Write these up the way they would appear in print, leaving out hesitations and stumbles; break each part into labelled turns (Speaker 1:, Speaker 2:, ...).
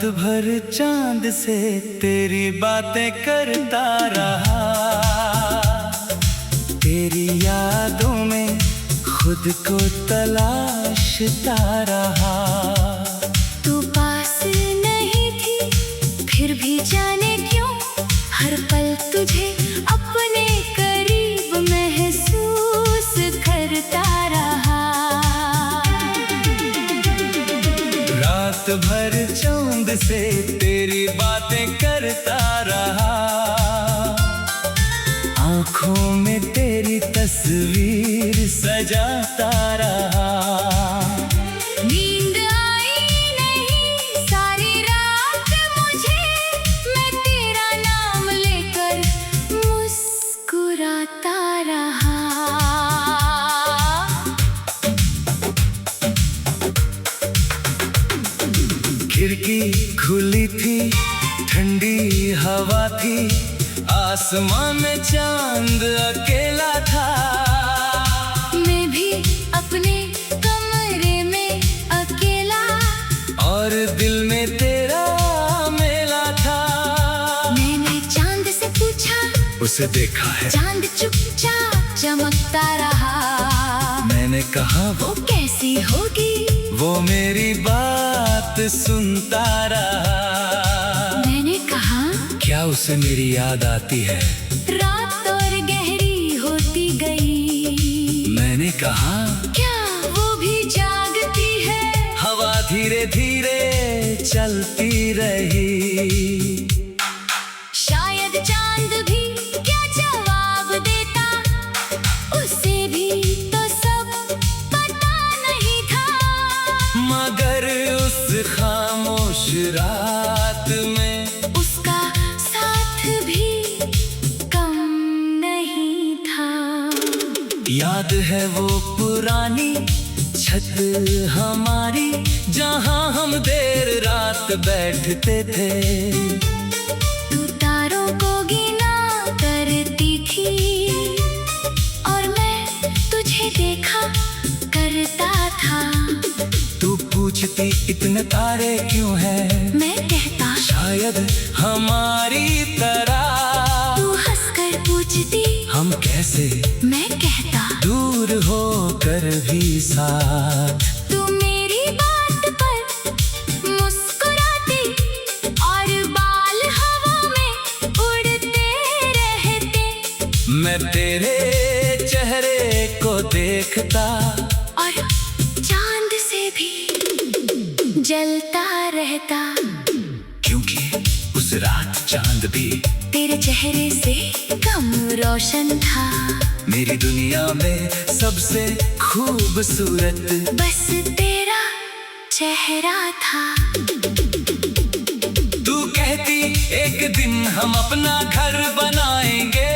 Speaker 1: भर चांद से तेरी बातें करता रहा, तेरी यादों में खुद को तलाशता रहा।
Speaker 2: तू पास नहीं थी फिर भी जाने क्यों हर पल तुझे अपने करीब महसूस करता रहा।
Speaker 1: रात भर चांद से तेरी बातें करता रहा, आँखों में तेरी तस्वीर सजाता रहा।
Speaker 2: नींद आई नहीं सारी रात मुझे, मैं तेरा नाम लेकर मुस्कुराता रहा।
Speaker 1: खिड़की खुली थी, ठंडी हवा थी, आसमान में चांद अकेला था।
Speaker 2: मैं भी अपने कमरे में अकेला,
Speaker 1: और दिल में तेरा मेला था।
Speaker 2: मैंने चांद से पूछा,
Speaker 1: उसे देखा है?
Speaker 2: चांद चुपचाप चमकता रहा।
Speaker 1: मैंने कहा
Speaker 2: वो कैसी होगी?
Speaker 1: वो मेरी बात सुनता रहा।
Speaker 2: मैंने कहा
Speaker 1: क्या उसे मेरी याद आती है?
Speaker 2: रात और गहरी होती गई।
Speaker 1: मैंने कहा
Speaker 2: क्या वो भी जागती है?
Speaker 1: हवा धीरे धीरे चलती रही।
Speaker 2: शायद चांद भी क्या जवाब देता, उसे भी तो सब पता नहीं था।
Speaker 1: मगर उस खामोश रात में
Speaker 2: उसका साथ भी कम नहीं था।
Speaker 1: याद है वो पुरानी छत हमारी, जहाँ हम देर रात बैठते थे।
Speaker 2: तू तारों को गिना करती थी और मैं तुझे देखा करता था।
Speaker 1: तू पूछती इतने तारे क्यों हैं?
Speaker 2: मैं कहता
Speaker 1: शायद हमारी तरह।
Speaker 2: तू हंसकर पूछती
Speaker 1: हम कैसे
Speaker 2: मैं कहता
Speaker 1: दूर होकर भी साथ।
Speaker 2: तू मेरी बात पर मुस्कुराती और बाल हवा में उड़ते रहते।
Speaker 1: मैं तेरे चेहरे को देखता
Speaker 2: और चांद से भी जलता रहता,
Speaker 1: क्योंकि उस रात चांद भी
Speaker 2: तेरे चेहरे से कम रोशन था।
Speaker 1: मेरी दुनिया में सबसे खूबसूरत
Speaker 2: बस तेरा चेहरा था।
Speaker 1: तू कहती एक दिन हम अपना घर बनाएंगे।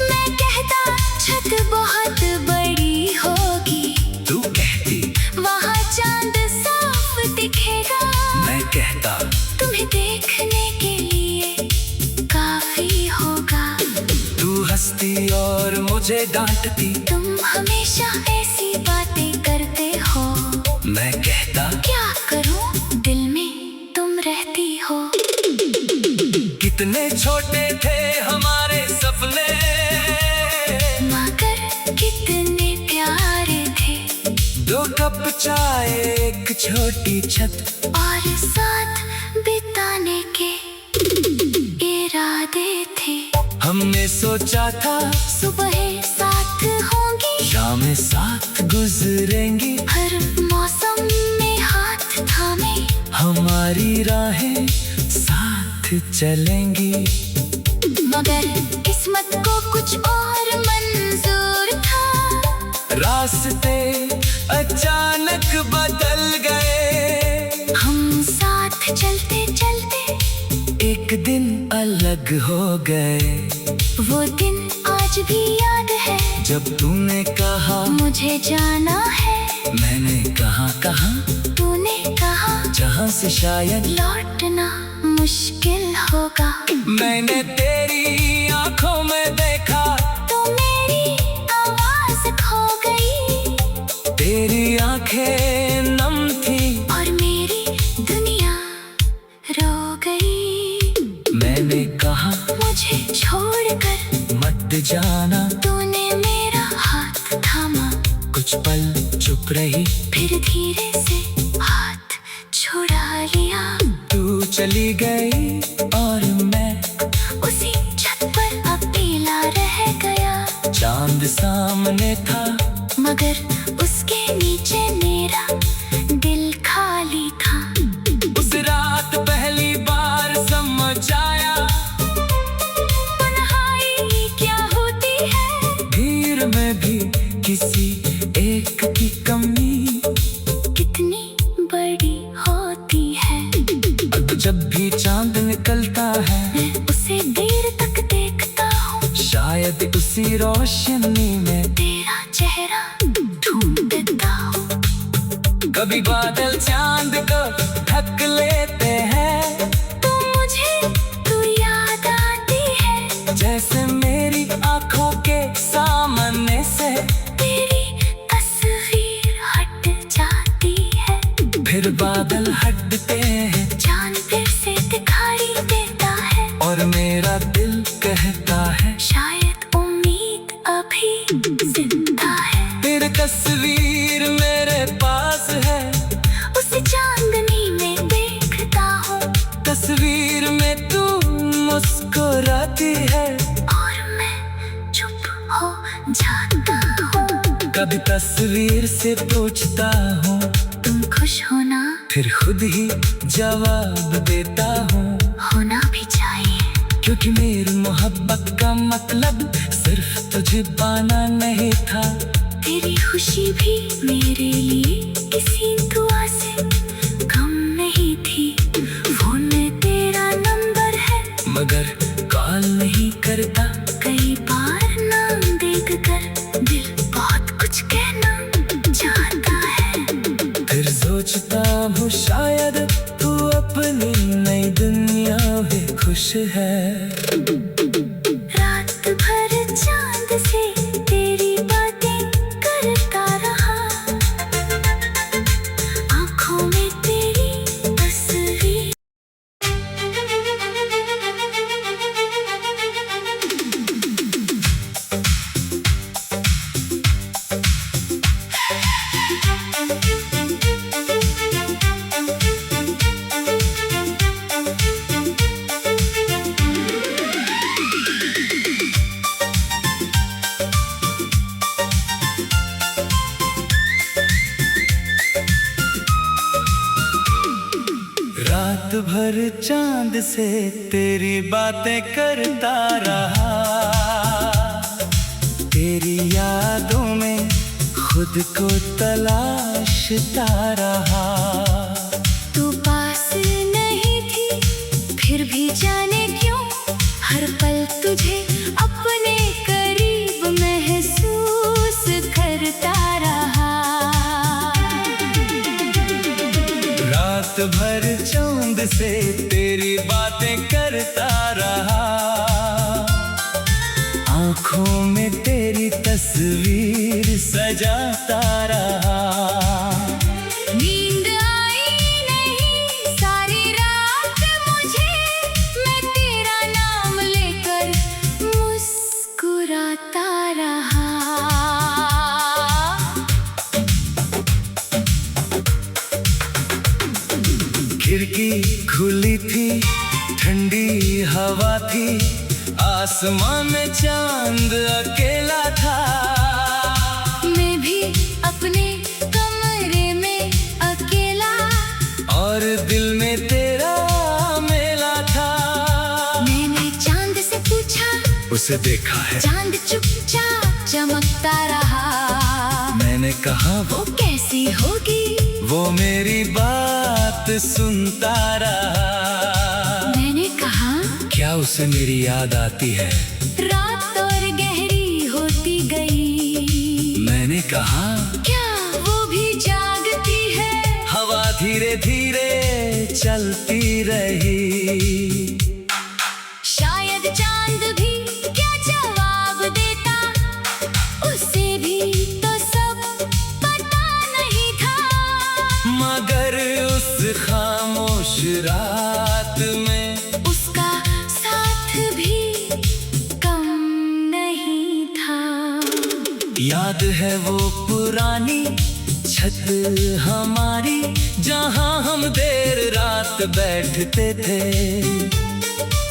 Speaker 2: मैं कहता छत बहुत बड़ी होगी।
Speaker 1: तू कहती
Speaker 2: वहाँ चांद साफ दिखेगा।
Speaker 1: मैं कहता
Speaker 2: तुम्हें देखने के लिए काफी होगा।
Speaker 1: तू हंसती और मुझे डांटती।
Speaker 2: तुम हमेशा ऐसी बातें करते हो।
Speaker 1: मैं कहता
Speaker 2: क्या करूं दिल में तुम रहती हो।
Speaker 1: कितने छोटे थे हमारे सपने,
Speaker 2: मगर कितने प्यारे थे।
Speaker 1: 2 कप चाय एक छोटी छत
Speaker 2: और साथ बिताने के इरादे थे।
Speaker 1: हमने सोचा था
Speaker 2: सुबह साथ होंगी,
Speaker 1: शामें साथ गुजरेंगी।
Speaker 2: हर मौसम में हाथ थामे
Speaker 1: हमारी राहें साथ चलेंगी।
Speaker 2: मगर किस्मत को कुछ और मंजूर था।
Speaker 1: रास्ते अचानक बदल गए।
Speaker 2: हम साथ चलते चलते
Speaker 1: एक दिन अलग हो गए।
Speaker 2: वो दिन आज भी याद है,
Speaker 1: जब तूने कहा
Speaker 2: मुझे जाना है।
Speaker 1: मैंने कहा
Speaker 2: तूने कहा
Speaker 1: जहाँ से शायद
Speaker 2: लौटना मुश्किल होगा।
Speaker 1: मैंने तेरी आंखों में देखा
Speaker 2: तो मेरी आवाज खो गई।
Speaker 1: तेरी आंखें नम थी
Speaker 2: और मेरी दुनिया रो
Speaker 1: मैंने कहा
Speaker 2: मुझे छोड़कर
Speaker 1: मत जाना,
Speaker 2: तूने मेरा हाथ थामा।
Speaker 1: कुछ पल चुप रही,
Speaker 2: फिर धीरे से हाथ छुड़ा लिया।
Speaker 1: तू चली गई और मैं
Speaker 2: उसी छत पर अकेला रह गया।
Speaker 1: चांद सामने था,
Speaker 2: मगर उसके नीचे मेरा दिल खाली था।
Speaker 1: उस रात पहली बार समझ आया,
Speaker 2: तन्हाई क्या होती है।
Speaker 1: भीड़ में भी किसी एक की कमी
Speaker 2: कितनी बड़ी होती है।
Speaker 1: अब जब भी चांद निकलता है,
Speaker 2: मैं उसे देर तक देखता हूँ।
Speaker 1: शायद उसी रोशनी में
Speaker 2: तेरा चेहरा ढूंढता हूँ।
Speaker 1: कभी बादल चांद को ढक लेते हैं,
Speaker 2: तू याद आती है।
Speaker 1: जैसे मेरी आंखों के सामने से
Speaker 2: तेरी तस्वीर हट जाती है।
Speaker 1: फिर बादल हटते हैं
Speaker 2: चांद फिर से दिखाई देता है।
Speaker 1: और मेरा दिल कहता है
Speaker 2: शायद उम्मीद अभी जिंदा है।
Speaker 1: तेरी तस्वीर मेरे पास है,
Speaker 2: उसे चांदनी में देखता हूँ।
Speaker 1: तस्वीर में तू मुस्कुराती है,
Speaker 2: और मैं चुप हो जाता हूँ।
Speaker 1: कभी तस्वीर से पूछता हूँ,
Speaker 2: तुम खुश हो ना?
Speaker 1: फिर खुद ही जवाब देता हूँ,
Speaker 2: होना भी चाहिए।
Speaker 1: क्योंकि मेरी मोहब्बत का मतलब सिर्फ तुझे पाना नहीं था।
Speaker 2: तेरी खुशी भी मेरे लिए किसी दुआ से कम नहीं थी। फोन में तेरा नंबर है,
Speaker 1: मगर कॉल नहीं करता।
Speaker 2: कई बार नाम देखकर दिल बहुत कुछ कहना चाहता है।
Speaker 1: फिर सोचता हूँ शायद तू अपनी नई दुनिया में खुश है।
Speaker 2: रात भर चांद से तेरी बातें करता रहा। आँखों में तेरी तस्वीर।
Speaker 1: रात भर चांद से तेरी बातें करता रहा, तेरी यादों में खुद को तलाशता रहा।
Speaker 2: तू पास नहीं थी, फिर भी जाने क्यों हर पल तुझे अपने करीब महसूस करता रहा।
Speaker 1: रात भर चांद से तेरी बातें करता रहा, आंखों में तेरी तस्वीर सजाता रहा।
Speaker 2: नींद आई नहीं सारी रात मुझे, मैं तेरा नाम लेकर मुस्कुराता रहा।
Speaker 1: खिड़की खुली थी, ठंडी हवा थी, आसमान में चांद अकेला था।
Speaker 2: मैं भी अपने कमरे में अकेला,
Speaker 1: और दिल में तेरा मेला था।
Speaker 2: मैंने चांद से पूछा,
Speaker 1: उसे देखा है।
Speaker 2: चांद चुपचाप चमकता रहा।
Speaker 1: मैंने कहा
Speaker 2: वो कैसी होगी?
Speaker 1: वो मेरी बात सुनता रहा।
Speaker 2: मैंने कहा
Speaker 1: क्या उसे मेरी याद आती है?
Speaker 2: रात और गहरी होती गई।
Speaker 1: मैंने कहा
Speaker 2: क्या वो भी जागती है?
Speaker 1: हवा धीरे धीरे चलती रही।
Speaker 2: शायद चांद भी क्या जवाब देता, उसे भी तो सब पता नहीं था।
Speaker 1: मगर उस खामोश रात में
Speaker 2: उसका
Speaker 1: याद है वो पुरानी छत हमारी, जहाँ हम देर रात बैठते थे।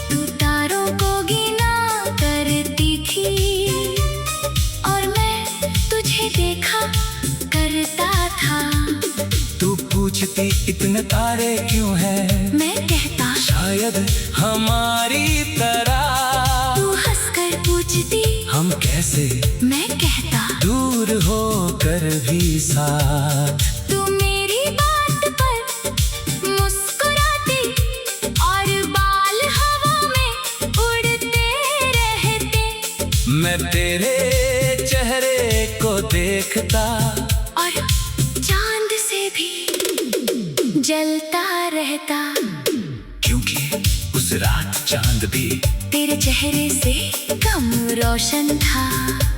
Speaker 2: तू तारों को गिना करती थी और मैं तुझे देखा करता था।
Speaker 1: तू पूछती इतने तारे क्यों हैं,
Speaker 2: मैं कहता
Speaker 1: शायद हमारी तरह।
Speaker 2: तू हंसकर पूछती
Speaker 1: हम कैसे,
Speaker 2: मैं कहता
Speaker 1: दूर होकर भी साथ।
Speaker 2: तू मेरी बात पर मुस्कुराती और बाल हवा में उड़ते रहते।
Speaker 1: मैं तेरे चेहरे को देखता
Speaker 2: और चांद से भी जलता रहता,
Speaker 1: क्योंकि उस रात चांद भी
Speaker 2: तेरे चेहरे से कम रोशन था।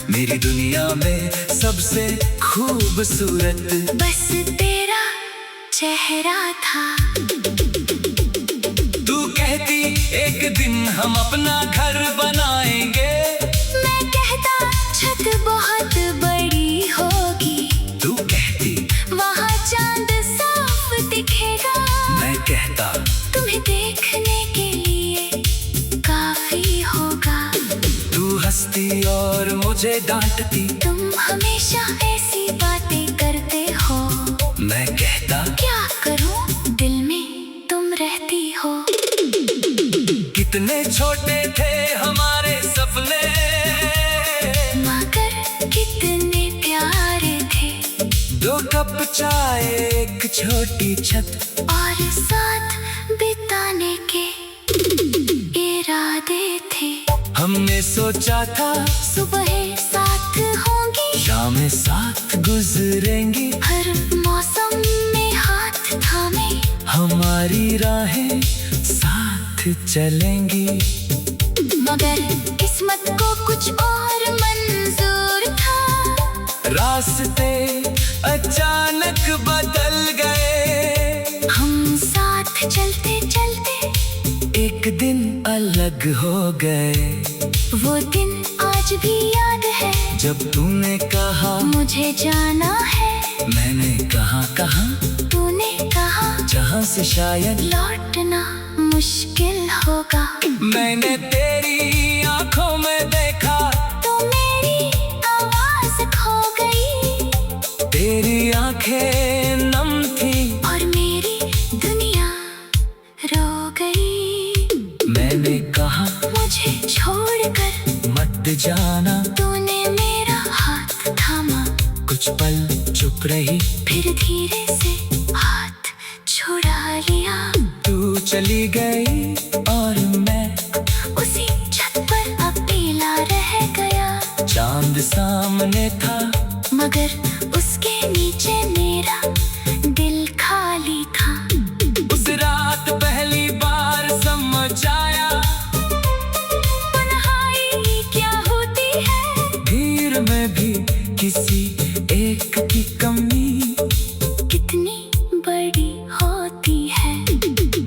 Speaker 1: मेरी दुनिया में सबसे खूबसूरत
Speaker 2: बस तेरा चेहरा था।
Speaker 1: तू कहती एक दिन हम अपना घर बनाएंगे,
Speaker 2: मैं कहता छत बहुत बड़ी होगी।
Speaker 1: तू कहती
Speaker 2: वहाँ चांद साफ दिखेगा।
Speaker 1: मैं कहता
Speaker 2: तुम्हें देखने के लिए काफी होगा।
Speaker 1: तू हंसती और मुझे डांटती,
Speaker 2: तुम हमेशा ऐसी बातें करते हो।
Speaker 1: मैं कहता
Speaker 2: क्या करूं, दिल में तुम रहती हो।
Speaker 1: कितने छोटे थे हमारे सपने,
Speaker 2: मगर कितने प्यारे थे।
Speaker 1: 2 कप चाय, एक छोटी छत
Speaker 2: और साथ बिताने के इरादे थे।
Speaker 1: हमने सोचा था
Speaker 2: सुबह साथ होंगी,
Speaker 1: शामें साथ गुजरेंगी,
Speaker 2: हर मौसम में हाथ थामे
Speaker 1: हमारी राहें साथ चलेंगी।
Speaker 2: मगर किस्मत को कुछ और मंजूर था।
Speaker 1: रास्ते अचानक बदल गए,
Speaker 2: हम साथ चलते चलते
Speaker 1: एक दिन अलग हो गए।
Speaker 2: वो दिन आज भी याद है,
Speaker 1: जब तूने कहा
Speaker 2: मुझे जाना है।
Speaker 1: मैंने कहा
Speaker 2: तूने कहा
Speaker 1: जहाँ से शायद
Speaker 2: लौटना मुश्किल होगा।
Speaker 1: मैंने तेरी आंखों में देखा,
Speaker 2: तो मेरी आवाज खो गई।
Speaker 1: तेरी आंखें नम थी
Speaker 2: और मेरी दुनिया रो गई।
Speaker 1: मैंने कहा
Speaker 2: मुझे छोड़कर
Speaker 1: मत जाना।
Speaker 2: तूने मेरा हाथ थामा,
Speaker 1: कुछ पल चुप रही,
Speaker 2: फिर धीरे से हाथ छुड़ा लिया।
Speaker 1: तू चली गई और मैं
Speaker 2: उसी छत पर अकेला रह गया।
Speaker 1: चांद सामने था,
Speaker 2: मगर उसके नीचे मेरा दिल खाली था।
Speaker 1: उस रात पहली बार समझ आया,
Speaker 2: तन्हाई क्या होती है।
Speaker 1: भीड़ में भी किसी एक की कमी
Speaker 2: कितनी बड़ी होती है।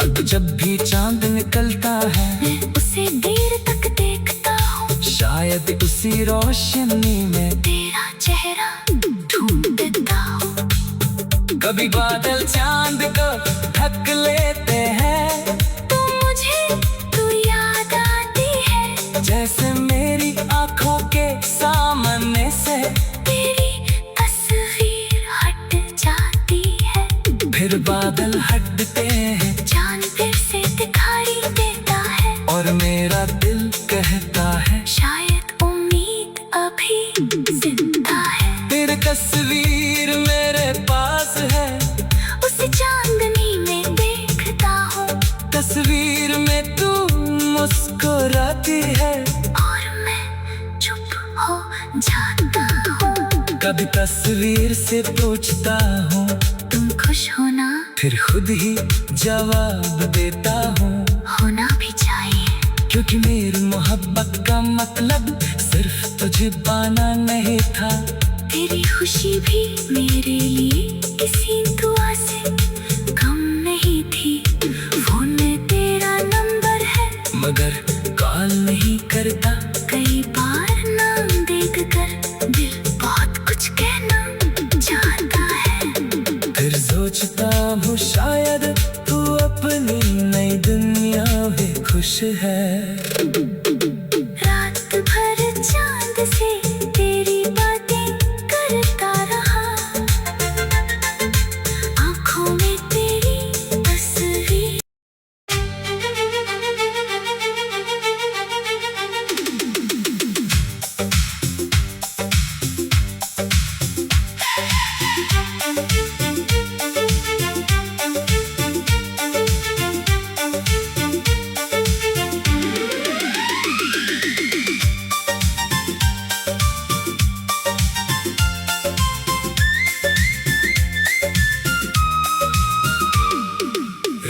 Speaker 1: अब जब भी चांद निकलता है,
Speaker 2: मैं उसे देर तक देखता हूँ।
Speaker 1: शायद उसी रोशनी में
Speaker 2: तेरा चेहरा ढूंढता हूँ।
Speaker 1: कभी बादल चांद को ढक लेते हैं,
Speaker 2: तू मुझे तू याद आती है।
Speaker 1: जैसे मेरी आंखों के सामने से
Speaker 2: तेरी तस्वीर हट जाती है।
Speaker 1: फिर बादल हटते हैं
Speaker 2: चांद फिर से दिखाई देता है।
Speaker 1: और मेरा दिल कहता है
Speaker 2: शायद उम्मीद अभी जिंदा है।
Speaker 1: तेरी तस्वीर मेरे पास है,
Speaker 2: उसे चांदनी में देखता हूँ।
Speaker 1: तस्वीर में तू मुस्कुराती है
Speaker 2: और मैं चुप हो जाता हूँ।
Speaker 1: कभी तस्वीर से पूछता हूँ,
Speaker 2: तुम खुश हो ना?
Speaker 1: फिर खुद ही जवाब देता हूँ,
Speaker 2: होना भी चाहिए।
Speaker 1: क्योंकि मेरी मोहब्बत का मतलब सिर्फ तुझे पाना नहीं था।
Speaker 2: तेरी खुशी भी मेरे लिए किसी दुआ से कम नहीं थी। फोन में तेरा नंबर है,
Speaker 1: मगर कॉल नहीं करता।
Speaker 2: कई बार नाम देख कर दिल बहुत
Speaker 1: खुश है।
Speaker 2: रात भर चांद से तेरी बातें करता रहा, आँखों में तेरी तस्वीर।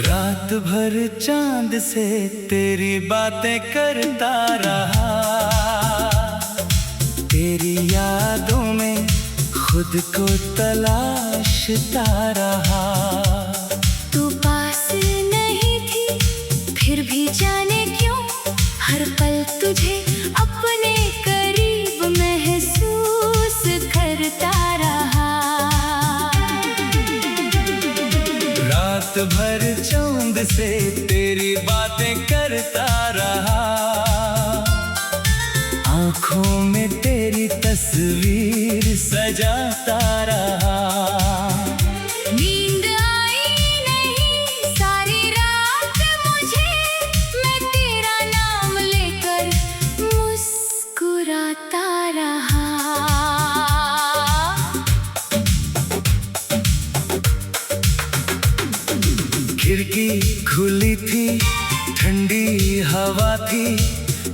Speaker 1: रात भर चांद से तेरी बातें करता रहा, तेरी यादों में खुद को तलाशता रहा।
Speaker 2: तू पास नहीं थी फिर भी जाने क्यों हर पल तुझे अपने करीब महसूस करता रहा।
Speaker 1: रात भर चांद से तेरी बातें करता रहा, आँखों में तेरी तस्वीर सजाता रहा।
Speaker 2: नींद आई नहीं सारी रात मुझे, मैं तेरा नाम लेकर मुस्कुराता रहा।
Speaker 1: खिड़की खुली थी, ठंडी हवा थी,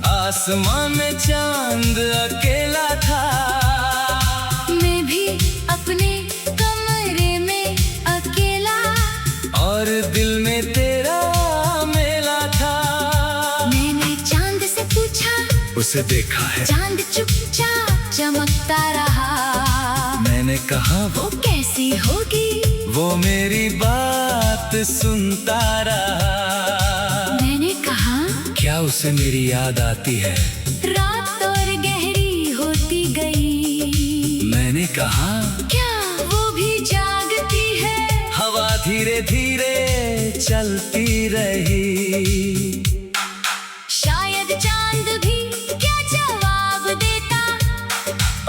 Speaker 1: आसमान में चांद अकेला था।
Speaker 2: मैं भी अपने कमरे में अकेला,
Speaker 1: और दिल में तेरा मेला था।
Speaker 2: मैंने चांद से पूछा,
Speaker 1: उसे देखा है।
Speaker 2: चांद चुपचाप चमकता रहा।
Speaker 1: मैंने कहा
Speaker 2: वो कैसी होगी,
Speaker 1: वो मेरी बात सुनता रहा।
Speaker 2: मैंने कहा
Speaker 1: क्या उसे मेरी याद आती है।
Speaker 2: रात और गहरी होती गई।
Speaker 1: मैंने कहा
Speaker 2: क्या वो भी जागती है।
Speaker 1: हवा धीरे धीरे चलती रही।
Speaker 2: शायद चांद भी क्या जवाब देता,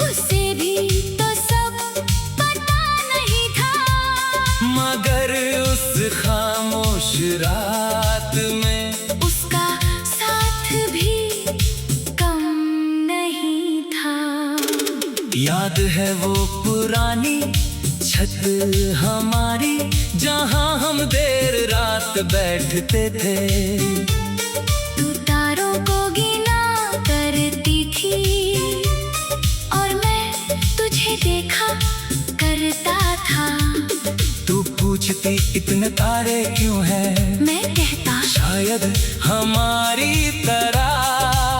Speaker 2: उसे भी तो सब पता नहीं था।
Speaker 1: मगर उस खामोश रात में
Speaker 2: उसका साथ भी कम नहीं था।
Speaker 1: याद है वो पुरानी छत हमारी, जहाँ हम देर रात बैठते थे।
Speaker 2: तू तारों को गिना करती थी और मैं तुझे देखा करता था।
Speaker 1: तू पूछती इतने तारे क्यों हैं,
Speaker 2: मैं कहता
Speaker 1: शायद हमारी तरह।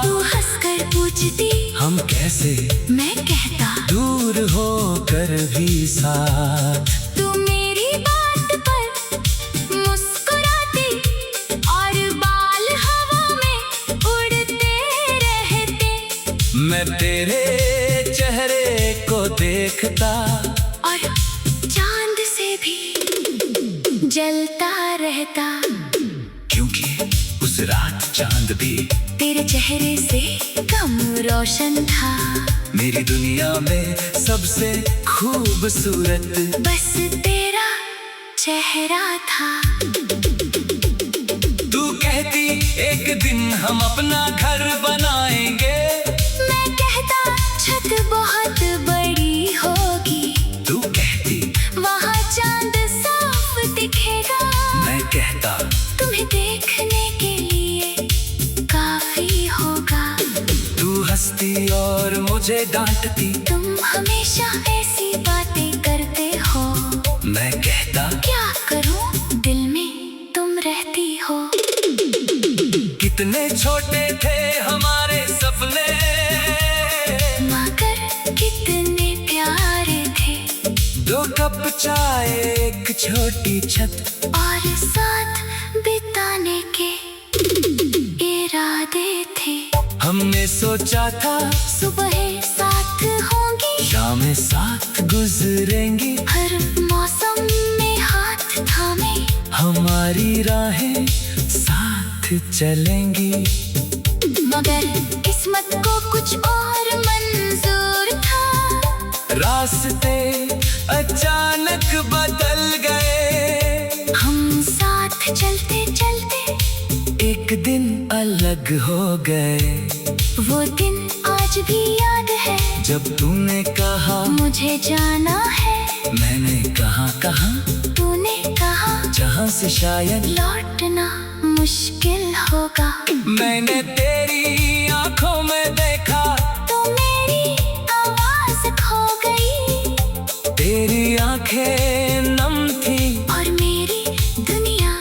Speaker 2: तू हंसकर पूछती
Speaker 1: हम कैसे,
Speaker 2: मैं कहता
Speaker 1: दूर होकर भी साथ।
Speaker 2: तू मेरी बात पर मुस्कुराती और बाल हवा में उड़ते रहते।
Speaker 1: मैं तेरे चेहरे को देखता
Speaker 2: और चांद से भी जलता रहता,
Speaker 1: क्योंकि उस रात चांद भी
Speaker 2: तेरे चेहरे से कम रोशन था।
Speaker 1: मेरी दुनिया में सबसे खूबसूरत
Speaker 2: बस तेरा चेहरा था।
Speaker 1: तू कहती एक दिन हम अपना घर बनाएंगे।
Speaker 2: मैं कहता छत बहुत बड़ी होगी।
Speaker 1: तू कहती
Speaker 2: वहाँ चांद साफ दिखेगा।
Speaker 1: मैं कहता
Speaker 2: तुम्हें देखने के लिए काफी होगा।
Speaker 1: तू हंसती और मुझे डांटती।
Speaker 2: तुम हमेशा ऐसी बातें करते हो।
Speaker 1: मैं कहता
Speaker 2: क्या करूं, दिल में तुम रहती हो।
Speaker 1: कितने छोटे थे हमारे सपने,
Speaker 2: मगर कितने प्यारे थे।
Speaker 1: 2 कप चाय, एक छोटी छत
Speaker 2: और साथ बिताने के इरादे थे।
Speaker 1: हमने सोचा था
Speaker 2: सुबह साथ होंगी,
Speaker 1: शामें साथ गुजरेंगी।
Speaker 2: हर मौसम में हाथ थामे
Speaker 1: हमारी राहें साथ चलेंगी।
Speaker 2: मगर किस्मत को कुछ और मंजूर था,
Speaker 1: रास्ते अचानक बदल गए।
Speaker 2: हम साथ चलते चलते
Speaker 1: एक दिन अलग हो गए।
Speaker 2: वो दिन आज भी याद है,
Speaker 1: जब तूने कहा
Speaker 2: मुझे जाना है।
Speaker 1: मैंने कहा
Speaker 2: तूने कहा
Speaker 1: जहाँ से शायद
Speaker 2: लौटना मुश्किल होगा।
Speaker 1: मैंने तेरी आंखों में देखा,
Speaker 2: तो मेरी आवाज खो गई।
Speaker 1: तेरी आंखें नम थी
Speaker 2: और मेरी दुनिया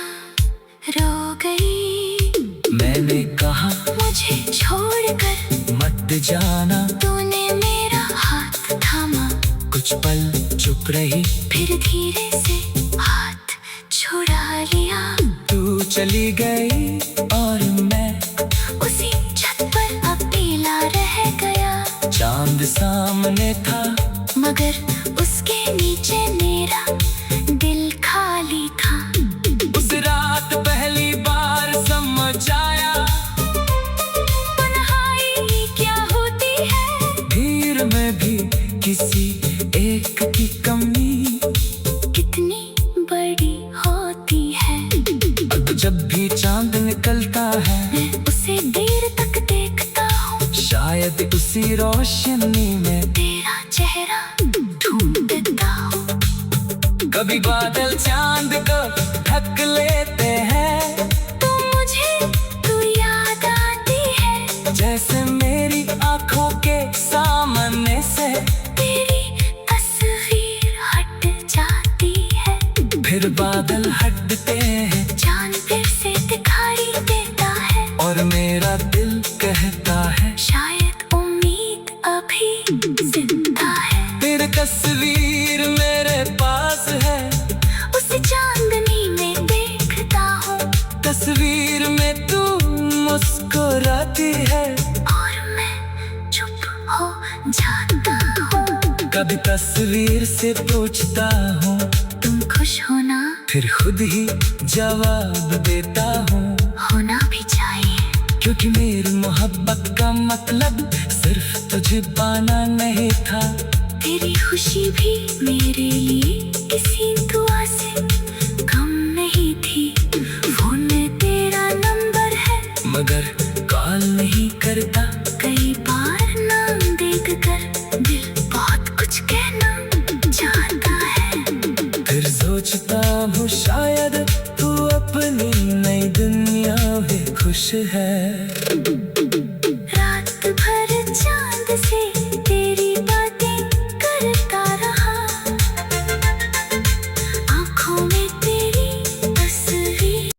Speaker 2: रो गई।
Speaker 1: मैंने कहा
Speaker 2: मुझे छोड़कर
Speaker 1: मत जाना।
Speaker 2: तूने मेरा हाथ थामा,
Speaker 1: कुछ पल चुप रही,
Speaker 2: फिर धीरे से हाथ छुड़ा लिया।
Speaker 1: तू चली गई और मैं
Speaker 2: उसी छत पर अकेला रह गया।
Speaker 1: चांद सामने था,
Speaker 2: मगर उसके नीचे मेरा दिल खाली था।
Speaker 1: उस रात पहली बार समझ आया
Speaker 2: तन्हाई क्या होती है।
Speaker 1: भीड़ में भी किसी एक की कमी
Speaker 2: कितनी बड़ी होती है।
Speaker 1: अब जब भी चांद निकलता है,
Speaker 2: मैं उसे देर तक देखता हूँ।
Speaker 1: शायद उसी रोशनी में
Speaker 2: तेरा चेहरा ढूंढता हूँ।
Speaker 1: कभी बादल चांद को ढक लेते हैं,
Speaker 2: तो मुझे तू याद आती है।
Speaker 1: जैसे मेरी आंखों के सामने से
Speaker 2: तेरी तस्वीर हट जाती है।
Speaker 1: फिर बादल हटते हैं
Speaker 2: चांद फिर से दिखाई देता है।
Speaker 1: और मेरा दिल कहता है
Speaker 2: शायद उम्मीद अभी जिंदा है।
Speaker 1: तेरी तस्वीर मेरे पास है,
Speaker 2: उस चांदनी में देखता हूँ।
Speaker 1: तस्वीर में तू मुस्कुराती है।
Speaker 2: और मैं चुप हो जाता हूँ।
Speaker 1: कभी तस्वीर से पूछता हूँ,
Speaker 2: तुम खुश हो ना?
Speaker 1: फिर खुद ही जवाब देता हूँ,
Speaker 2: होना भी चाहिए।
Speaker 1: क्योंकि मेरी मोहब्बत का मतलब सिर्फ तुझे पाना नहीं था।
Speaker 2: तेरी खुशी भी मेरे लिए किसी दुआ से कम नहीं थी। फोन में तेरा नंबर है,
Speaker 1: मगर कॉल नहीं करता।
Speaker 2: कई बार नाम देख कर दिल बहुत कुछ कहना चाहता है।
Speaker 1: फिर सोचता हूँ शायद तू अपनी नई दुनिया में खुश है।
Speaker 2: रात भर चांद से तेरी बातें करता रहा। आँखों में तेरी तस्वीर।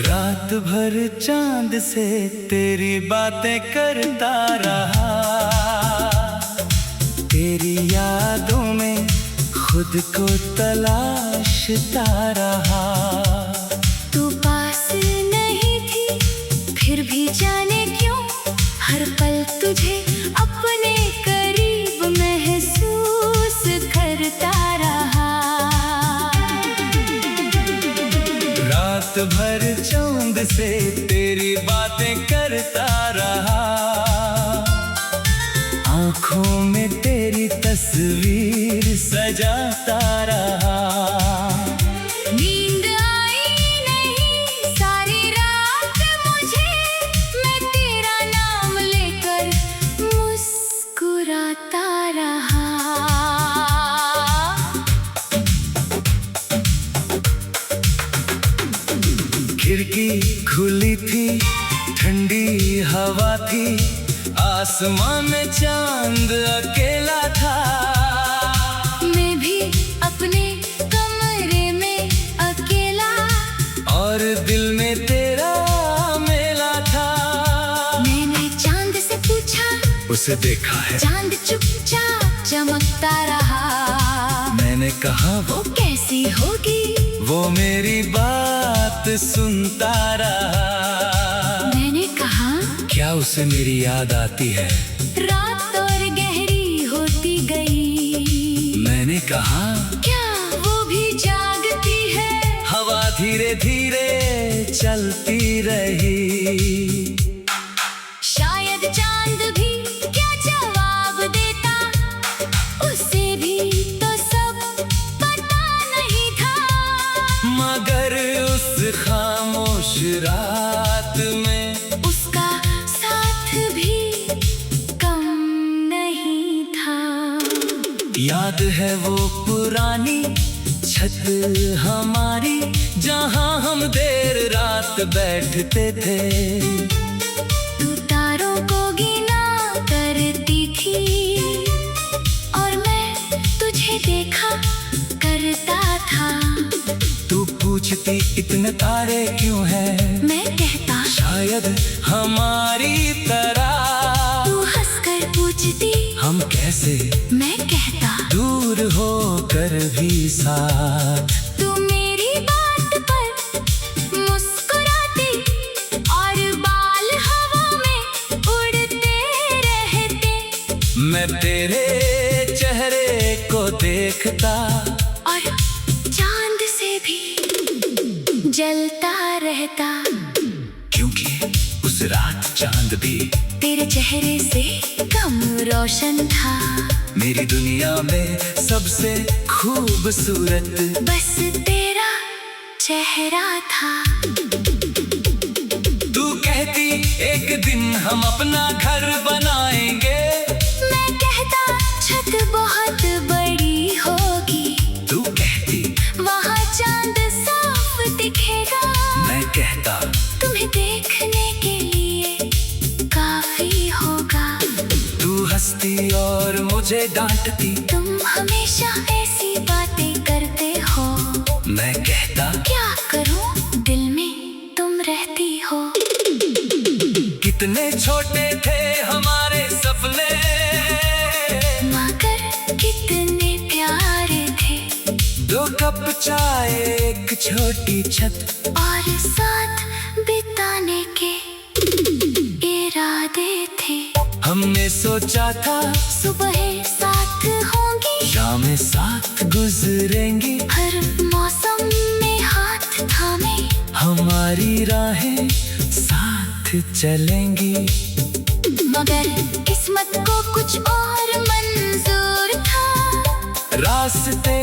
Speaker 1: रात भर चांद से तेरी बातें करता रहा। तेरी यादों में खुद को तलाशता रहा।
Speaker 2: तू पास नहीं थी, फिर भी जाने क्यों हर पल तुझे अपने करीब महसूस करता रहा।
Speaker 1: रात भर चांद से तेरी बातें करता रहा। आँखों में तेरी तस्वीर सजाता रहा।
Speaker 2: नींद आई नहीं सारी रात मुझे, मैं तेरा नाम लेकर मुस्कुराता रहा।
Speaker 1: खिड़की खुली थी, ठंडी हवा थी, आसमान में चांद अकेला था।
Speaker 2: मैं भी अपने कमरे में अकेला,
Speaker 1: और दिल में तेरा मेला था। उसे देखा है।
Speaker 2: चांद चुपचाप चमकता रहा,
Speaker 1: मैंने कहा
Speaker 2: वो कैसी होगी,
Speaker 1: वो मेरी बात सुनता रहा।
Speaker 2: मैंने कहा
Speaker 1: क्या उसे मेरी याद आती है।
Speaker 2: रात और गहरी होती गई।
Speaker 1: मैंने कहा
Speaker 2: क्या वो भी जागती है।
Speaker 1: हवा धीरे धीरे चलती रही।
Speaker 2: शायद चांद भी क्या जवाब देता, उसे भी तो सब पता नहीं था।
Speaker 1: मगर उस खामोश रात में
Speaker 2: उसका साथ भी कम नहीं था।
Speaker 1: याद है वो पुरानी छत हमारी, जहाँ हम देर रात बैठते थे।
Speaker 2: तू तारों को गिना करती थी और मैं तुझे देखा करता था।
Speaker 1: तू पूछती इतने तारे क्यों हैं,
Speaker 2: मैं कहता
Speaker 1: शायद हमारी तरह।
Speaker 2: तू हंसकर पूछती
Speaker 1: हम कैसे
Speaker 2: मैं कहता
Speaker 1: दूर होकर भी साथ।
Speaker 2: तू मेरी बात पर मुस्कुराती और बाल हवा में उड़ते रहते।
Speaker 1: मैं तेरे चेहरे को देखता
Speaker 2: और चांद से भी जलता रहता,
Speaker 1: क्योंकि उस रात चांद भी
Speaker 2: तेरे चेहरे से कम रोशन था।
Speaker 1: मेरी दुनिया में सबसे खूबसूरत
Speaker 2: बस तेरा चेहरा था।
Speaker 1: तू कहती एक दिन हम अपना घर बनाएंगे।
Speaker 2: मैं कहता छत बहुत बड़ी होगी।
Speaker 1: तू कहती
Speaker 2: वहाँ चांद साफ दिखेगा।
Speaker 1: मैं कहता
Speaker 2: तुम्हें देखने के लिए काफी होगा।
Speaker 1: तू हंसती और मुझे डांटती।
Speaker 2: तुम हमेशा ऐसी बातें करते हो।
Speaker 1: मैं कहता
Speaker 2: क्या करूं, दिल में तुम रहती हो।
Speaker 1: कितने छोटे थे हमारे सपने,
Speaker 2: मगर कितने प्यारे थे।
Speaker 1: 2 कप चाय, एक छोटी छत
Speaker 2: और साथ बिताने के इरादे थे।
Speaker 1: हमने सोचा था
Speaker 2: सुबह साथ होंगी,
Speaker 1: शामें साथ गुजरेंगी।
Speaker 2: हर मौसम में हाथ थामे
Speaker 1: हमारी राहें साथ चलेंगी।
Speaker 2: मगर किस्मत को कुछ और मंजूर था।
Speaker 1: रास्ते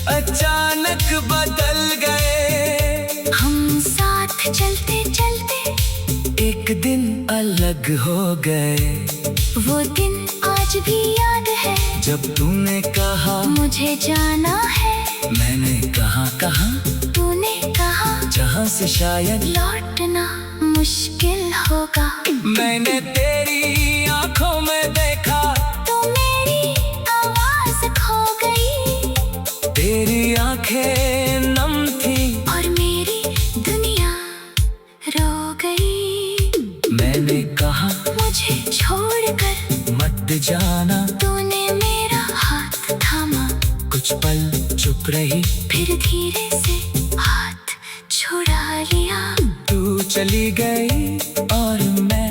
Speaker 1: अचानक बदल गए।
Speaker 2: हम साथ चलते चलते
Speaker 1: एक दिन अलग हो गए।
Speaker 2: वो दिन आज भी याद है,
Speaker 1: जब तूने कहा
Speaker 2: मुझे जाना है।
Speaker 1: मैंने कहा
Speaker 2: तूने कहा
Speaker 1: जहाँ से शायद
Speaker 2: लौटना मुश्किल होगा।
Speaker 1: मैंने तेरी आंखों में देखा,
Speaker 2: तो मेरी आवाज खो गई।
Speaker 1: तेरी आंखें नम थी
Speaker 2: और मेरी दुनिया रो गई।
Speaker 1: मैंने कहा
Speaker 2: मुझे छोड़कर
Speaker 1: मत जाना।
Speaker 2: तूने मेरा हाथ थामा,
Speaker 1: कुछ पल चुप रही,
Speaker 2: फिर धीरे से हाथ छुड़ा लिया।
Speaker 1: तू चली गई और मैं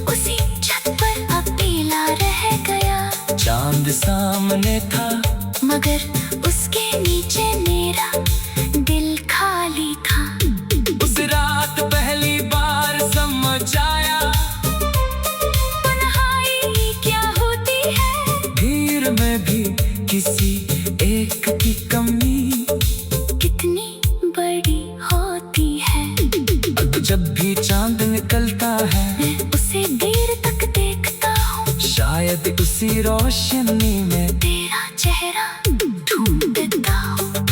Speaker 2: उसी छत पर अकेला रह गया।
Speaker 1: चांद सामने था,
Speaker 2: मगर उसके नीचे मेरा दिल खाली था।
Speaker 1: उस रात पहली बार समझ आया
Speaker 2: तन्हाई क्या होती है।
Speaker 1: भीड़ में भी किसी एक की कमी
Speaker 2: कितनी बड़ी होती है।
Speaker 1: अब जब भी चांद निकलता है,
Speaker 2: मैं उसे देर तक देखता हूँ।
Speaker 1: शायद उसी रोशनी में
Speaker 2: तेरा चेहरा ढूंढता हूँ।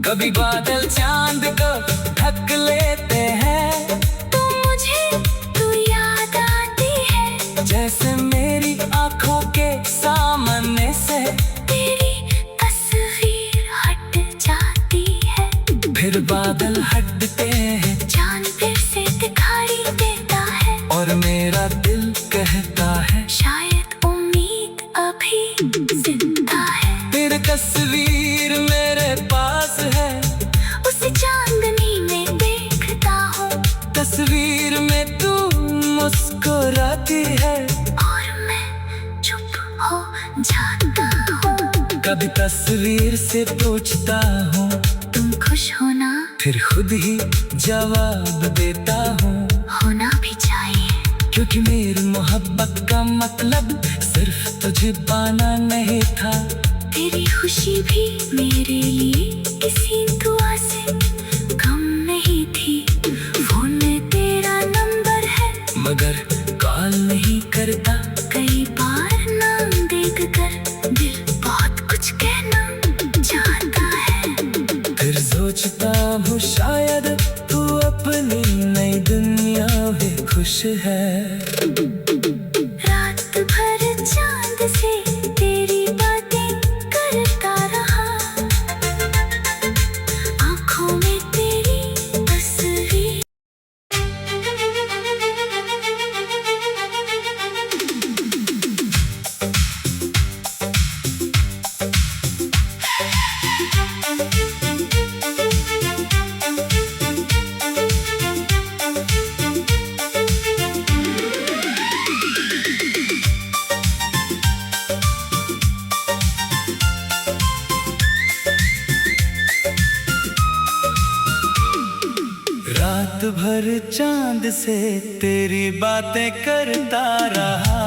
Speaker 1: कभी बादल चांद को ढक लेते हैं।
Speaker 2: तू याद आती है।
Speaker 1: जैसे मेरी आंखों के सामने से
Speaker 2: तेरी तस्वीर हट जाती है।
Speaker 1: फिर बादल हटते हैं
Speaker 2: चांद फिर से दिखाई देता है।
Speaker 1: और मेरा दिल कहता है
Speaker 2: शायद उम्मीद अभी जिंदा है।
Speaker 1: तेरी तस्वीर मेरे पास है,
Speaker 2: उसे चांदनी में देखता हूँ
Speaker 1: तस्वीर में तू मुस्कुराती है
Speaker 2: और मैं चुप हो जाता हूँ।
Speaker 1: कभी तस्वीर से पूछता हूँ
Speaker 2: तुम खुश हो ना,
Speaker 1: फिर खुद ही जवाब देता हूँ
Speaker 2: होना भी चाहिए।
Speaker 1: क्योंकि मेरी मोहब्बत का मतलब सिर्फ तुझे पाना नहीं था।
Speaker 2: तेरी खुशी भी मेरे लिए किसी दुआ से कम नहीं थी। फोन में तेरा नंबर है
Speaker 1: मगर कॉल नहीं करता।
Speaker 2: कई बार नाम देख कर दिल बहुत कुछ कहना चाहता है।
Speaker 1: फिर सोचता हूँ शायद तू अपनी नई दुनिया में खुश है।
Speaker 2: रात भर चांद से तेरी बातें करता रहा, आँखों में तेरी तस्वीर।
Speaker 1: रात भर चांद से तेरी बातें करता रहा,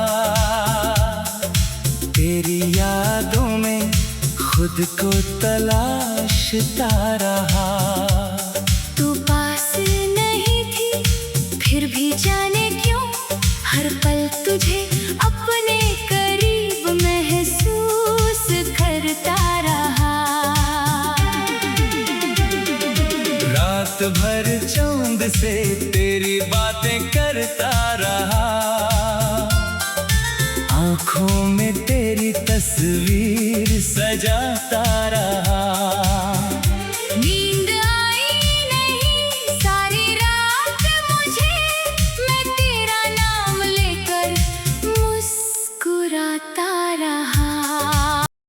Speaker 1: तेरी यादों में खुद को तलाशता रहा।
Speaker 2: तू पास नहीं थी फिर भी जाने क्यों हर पल तुझे अपने करीब महसूस करता रहा।
Speaker 1: रात भर चांद से तेरी बातें करता रहा, आँखों में तेरी तस्वीर सजा